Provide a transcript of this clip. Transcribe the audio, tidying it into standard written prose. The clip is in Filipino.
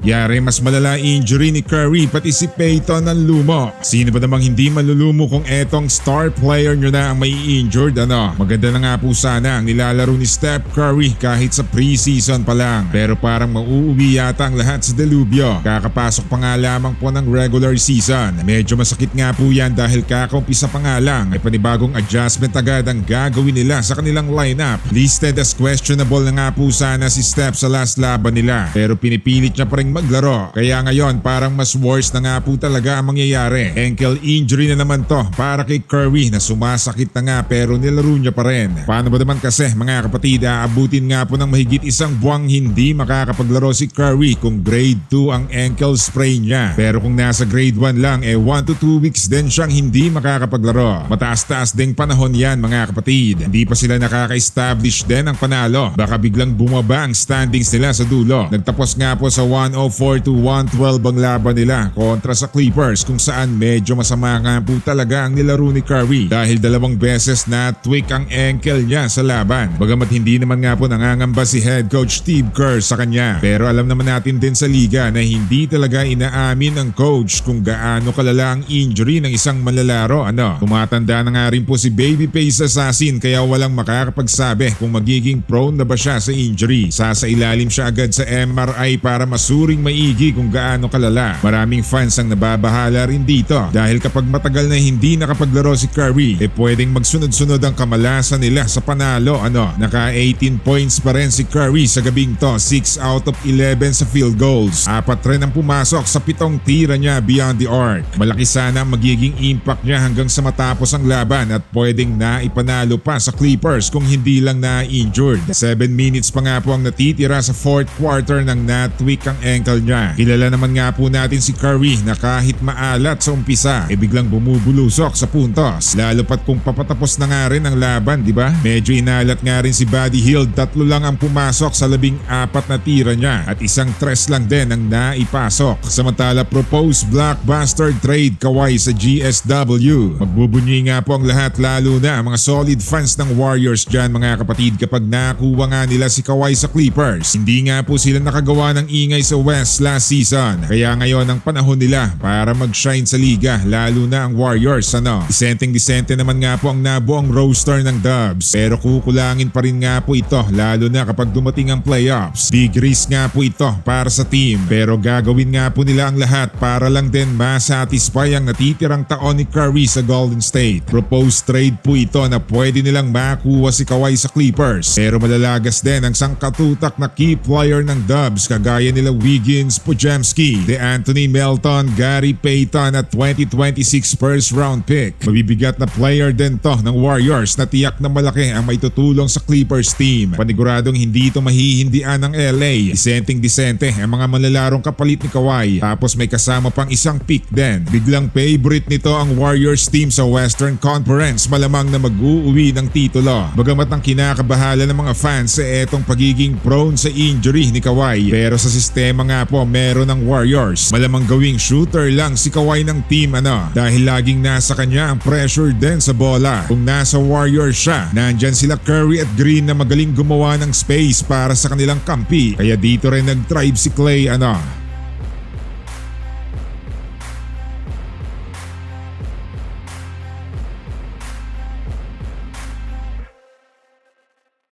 Yari mas malala injury ni Curry pati si Payton ang lumo. Sino ba namang hindi malulumo kung etong star player nyo na ang may injured ano? Maganda na nga po sana ang nilalaro ni Steph Curry kahit sa preseason pa lang. Pero parang mauuwi yata ang lahat sa delubyo. Kakapasok pa nga lamang po ng regular season. Medyo masakit nga po yan dahil kakaumpisa pa nga lang ay panibagong adjustment agad ang gagawin nila sa kanilang lineup. Listed as questionable na nga po sana si Steph sa last laban nila. Pero pinipilit niya pa rin maglaro. Kaya ngayon parang mas worse na nga po talaga ang mangyayari. Ankle injury na naman to para kay Curry na sumasakit na nga pero nilaro niya pa rin. Paano ba naman kasi mga kapatid, aabutin nga po ng mahigit isang buwang hindi makakapaglaro si Curry kung grade 2 ang ankle sprain niya. Pero kung nasa grade 1 lang 1 to 2 weeks din siyang hindi makakapaglaro. Mataas-taas ding panahon yan mga kapatid. Hindi pa sila nakaka-establish din ng panalo. Baka biglang bumaba ang standings nila sa dulo. Nagtapos nga po sa 104 to 112 ang laban nila kontra sa Clippers kung saan medyo masama nga po talaga ang nilaro ni Curry dahil 2 beses na tweak ang ankle niya sa laban. Bagamat hindi naman nga po nangangamba si head coach Steve Kerr sa kanya. Pero alam naman natin din sa liga na hindi talaga inaamin ng coach kung gaano kalala ang injury ng isang manlalaro. Tumatanda na nga rin po si Babyface Assassin kaya walang makakapagsabi kung magiging prone na ba siya sa injury. Sasailalim siya agad sa MRI para masuring maigi kung gaano kalala. Maraming fans ang nababahala rin dito dahil kapag matagal na hindi nakapaglaro si Curry pwedeng magsunod-sunod ang kamalasan nila sa panalo. Naka 18 points pa rin si Curry sa gabing to, 6 out of 11 sa field goals. 4 rin ang pumasok sa 7 tira niya beyond the arc. Malaki sana ang magiging impact niya hanggang sa matapos ang laban at pwedeng naipanalo pa sa Clippers kung hindi lang na-injured. 7 minutes pa nga po ang natitira sa 4th quarter nang na-tweak ang ankle niya. Kilala naman nga po natin si Curry na kahit maalat sa umpisa biglang bumubulusok sa puntos. Lalo pat kung papatapos na nga rin ang laban, di ba? Medyo inalat nga rin si Buddy Hield, 3 lang ang pumasok sa 14 na tira niya at isang 3 lang din ang naipasok. Samantala proposed blockbuster trade Kawhi sa GSW. Magbubunyi nga po ang lahat lalo na ang mga solid fans ng Warriors dyan mga kapatid kapag nakuha nga nila si Kawhi sa Clippers. Hindi nga po sila nakagawa ng ingay sa West last season. Kaya ngayon ang panahon nila para mag-shine sa liga lalo na ang Warriors. Disenteng-disente naman nga po ang nabuong roster ng Dubs. Pero kukulangin pa rin nga po ito lalo na kapag dumating ang playoffs. Big risk nga po ito para sa team. Pero gagawin nga po nila ang lahat para lang din masatisfy ang natitirang taon ni Curry sa Golden State. Proposed trade po ito na pwede nilang makuha si Kawhi sa Clippers. Pero malalagas din ang sangkatutak na key player ng Dubs kagaya nila Wiggins, Podziemski, DeAnthony Melton, Gary Payton at 2026 first round pick. Mabibigat na player din to ng Warriors na tiyak na malaki ang maitutulong sa Clippers team. Paniguradong hindi ito mahihindian ng LA. Disenteng-disente ang mga manlalarong kapalit ni Kawhi. Tapos may kasama pang isang pick din. Biglang favorite nito ang Warriors team sa Western Conference. Malamang na mag-uuwi ng titulo. Bagamat ang kinakabahala ng mga fans sa etong pagiging prone sa injury ni Kawhi. Pero sa sistema nga po meron ng Warriors. Malamang gawing shooter lang si Kawhi ng team dahil laging nasa kanya ang pressure din sa bola. Kung nasa Warriors siya, nandyan sila Curry at Green na magaling gumawa ng space para sa kanilang kampi. Kaya dito rin nag-thrive si Clay